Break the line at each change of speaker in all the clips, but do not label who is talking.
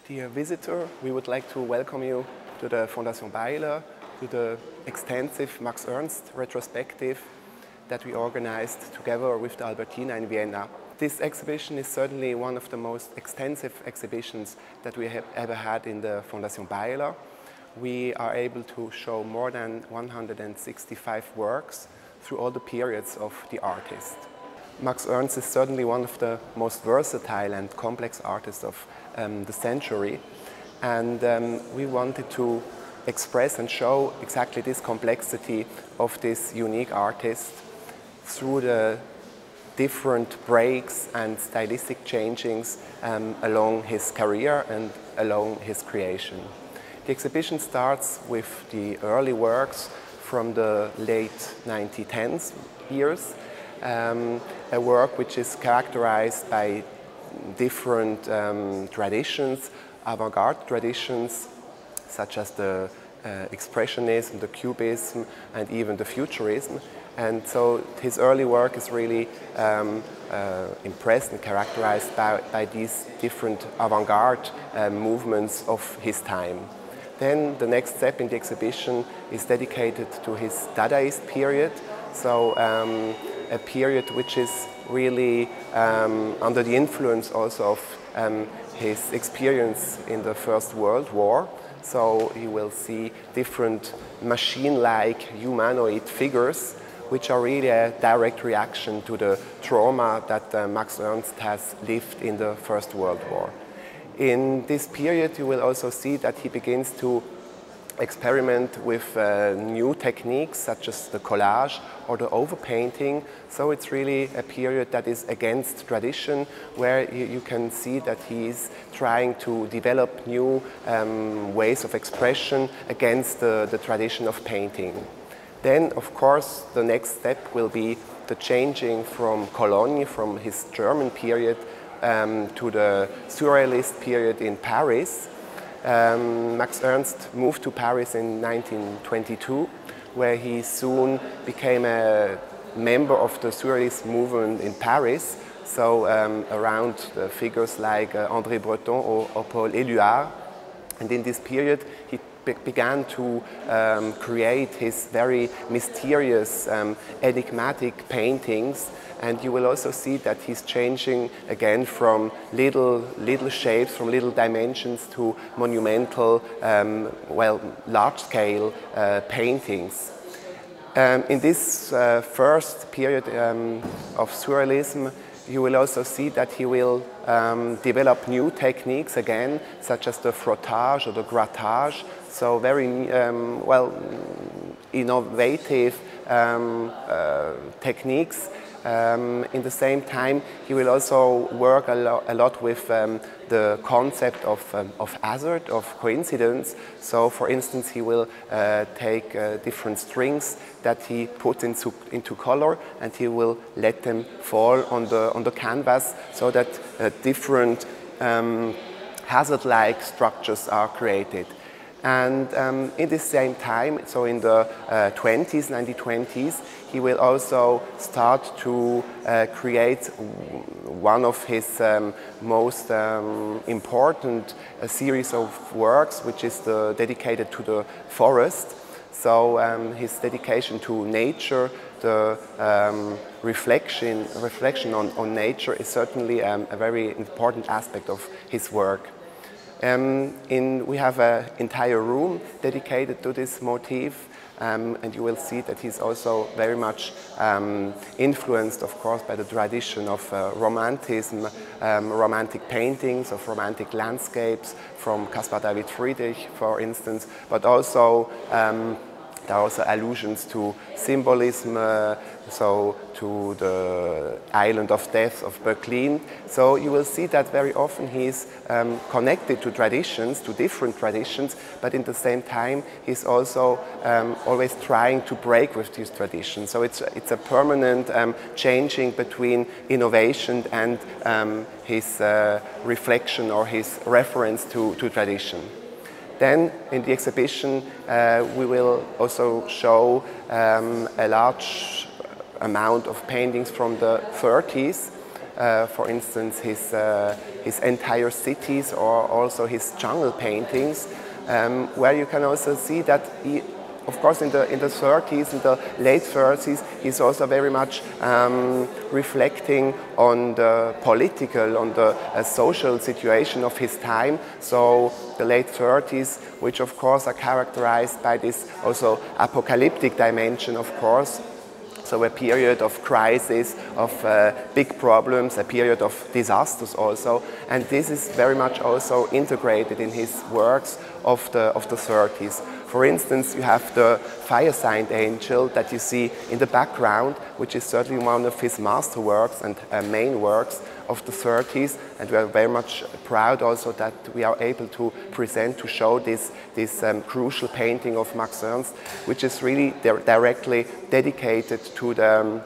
Dear visitor, we would like to welcome you to the Fondation Beyeler, to the extensive Max Ernst retrospective that we organized together with the Albertina in Vienna. This exhibition is certainly one of the most extensive exhibitions that we have ever had in the Fondation Beyeler. We are able to show more than 165 works through all the periods of the artist. Max Ernst is certainly one of the most versatile and complex artists of the century, and we wanted to express and show exactly this complexity of this unique artist through the different breaks and stylistic changings along his career and along his creation. The exhibition starts with the early works from the late 1910s years, a work which is characterized by different traditions, avant-garde traditions, such as the expressionism, the cubism, and even the futurism. And so his early work is really impressed and characterized by these different avant-garde movements of his time. Then the next step in the exhibition is dedicated to his Dadaist period, so a period which is really under the influence also of his experience in the First World War. So you will see different machine-like humanoid figures which are really a direct reaction to the trauma that Max Ernst has lived in the First World War. In this period you will also see that he begins to experiment with new techniques such as the collage or the overpainting. So it's really a period that is against tradition, where you can see that he is trying to develop new ways of expression against the tradition of painting. Then, of course, the next step will be the changing from Cologne, from his German period, to the Surrealist period in Paris. Max Ernst moved to Paris in 1922, where he soon became a member of the Surrealist movement in Paris, so around figures like André Breton or Paul Eluard. And in this period he began to create his very mysterious, enigmatic paintings. And you will also see that he's changing again from little shapes, from little dimensions to monumental, large-scale paintings. In this first period of Surrealism, you will also see that he will develop new techniques again, such as the frottage or the grattage, so very innovative techniques. In the same time, he will also work a lot with the concept of hazard, of coincidence. So, for instance, he will take different strings that he puts into color, and he will let them fall on the canvas, so that different hazard-like structures are created. And in the same time, so in the 1920s, he will also start to create one of his most important series of works, which is dedicated to the forest. So his dedication to nature, the reflection on nature, is certainly a very important aspect of his work. We have an entire room dedicated to this motif, and you will see that he's also very much influenced, of course, by the tradition of romanticism, romantic paintings, of romantic landscapes from Caspar David Friedrich, for instance, but also there are also allusions to symbolism, so to the Island of Death of Böcklin. So you will see that very often he's connected to traditions, to different traditions, but in the same time he's also always trying to break with these traditions. So it's a permanent changing between innovation and his reflection or his reference to tradition. Then in the exhibition we will also show a large amount of paintings from the 30s, for instance, his entire cities or also his jungle paintings, where you can also see that he, of course, in the 30s, in the late 30s, he's also very much reflecting on the political, on the social situation of his time. So the late 30s, which of course are characterized by this also apocalyptic dimension, of course. So a period of crisis, of big problems, a period of disasters also. And this is very much also integrated in his works of the 30s. For instance, you have the fire-sign angel that you see in the background, which is certainly one of his masterworks and main works of the 30s. And we are very much proud also that we are able to present, to show this crucial painting of Max Ernst, which is really directly dedicated to the,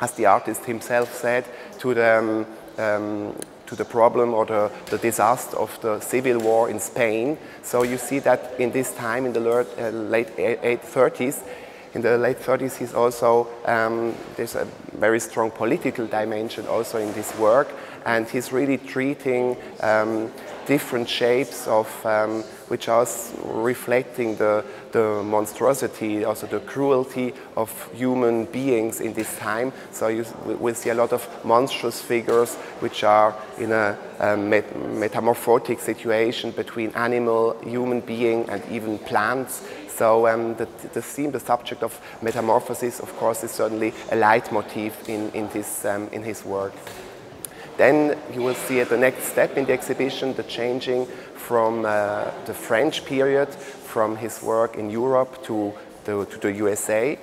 as the artist himself said, to the problem or the disaster of the civil war in Spain. So you see that in this time, in the late 30s, he's also, there's a very strong political dimension also in this work, and he's really treating different shapes of, which are reflecting the monstrosity, also the cruelty of human beings in this time. So you will see a lot of monstrous figures which are in a metamorphotic situation between animal, human being, and even plants. So the theme, the subject of metamorphosis, of course, is certainly a leitmotif in his work. Then you will see at the next step in the exhibition the changing from the French period, from his work in Europe to the USA.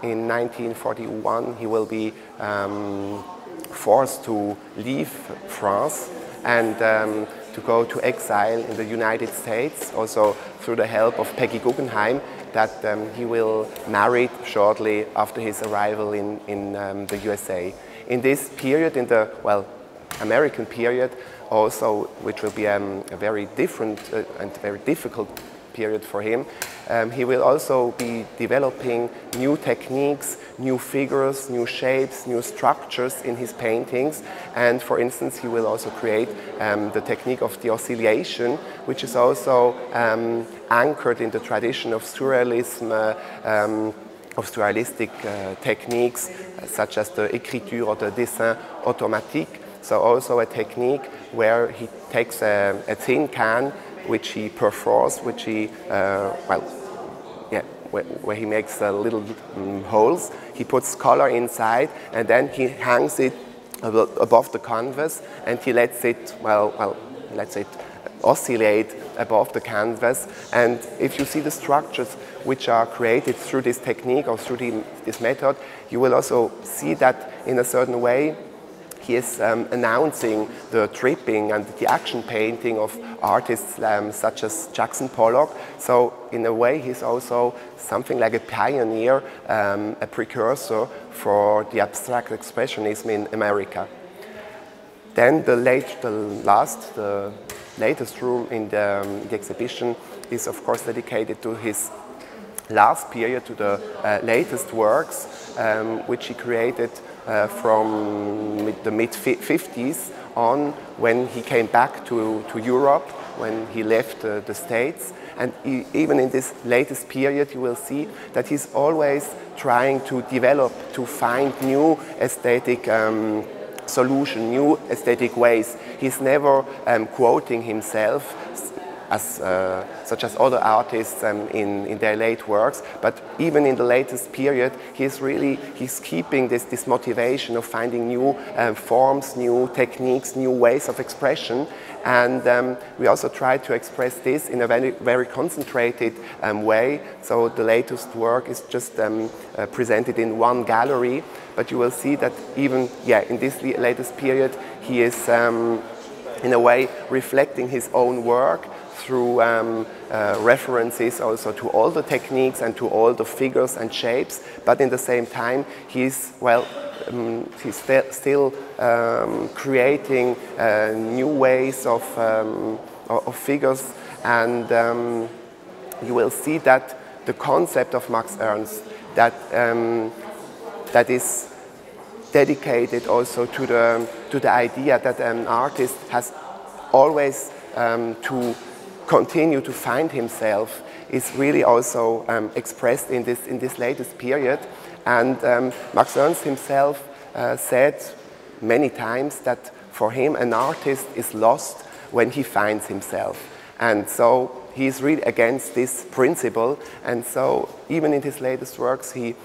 In 1941 he will be forced to leave France and to go to exile in the United States, also through the help of Peggy Guggenheim, that he will marry shortly after his arrival in the USA. In this period, in the, well, American period also, which will be a very different and very difficult period for him, he will also be developing new techniques, new figures, new shapes, new structures in his paintings. And for instance, he will also create the technique of the oscillation, which is also anchored in the tradition of surrealism, of surrealistic techniques, such as the écriture or the dessin automatique. So also a technique where he takes a tin can, which he perfores, which he, where he makes little holes. He puts color inside, and then he hangs it above the canvas, and he lets it, lets it oscillate above the canvas. And if you see the structures which are created through this technique or through this method, you will also see that in a certain way he is announcing the tripping and the action painting of artists such as Jackson Pollock. So in a way he's also something like a pioneer, a precursor for the abstract expressionism in America. Then the latest room in the exhibition is of course dedicated to his last period, to the latest works which he created from the mid-50s on, when he came back to Europe, when he left the States. And even in this latest period, you will see that he's always trying to develop, to find new aesthetic solutions, new aesthetic ways. He's never quoting himself, such as other artists in their late works, but even in the latest period, he's keeping this motivation of finding new forms, new techniques, new ways of expression. And we also try to express this in a very, very concentrated way. So the latest work is just presented in one gallery, but you will see that even in this latest period, he is in a way reflecting his own work through references also to all the techniques and to all the figures and shapes, but in the same time he's still creating new ways of figures, and you will see that the concept of Max Ernst that is dedicated also to the idea that an artist has always to continue to find himself is really also expressed in this latest period. And Max Ernst himself said many times that for him an artist is lost when he finds himself. And so he is really against this principle, and so even in his latest works he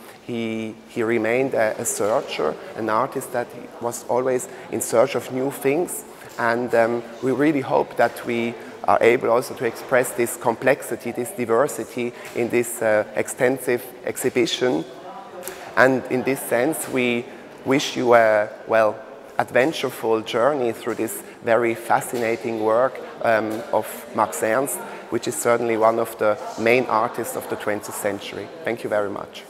remained a searcher, an artist that was always in search of new things. And we really hope that we are able also to express this complexity, this diversity in this extensive exhibition. And in this sense, we wish you a, well, adventureful journey through this very fascinating work of Max Ernst, which is certainly one of the main artists of the 20th century. Thank you very much.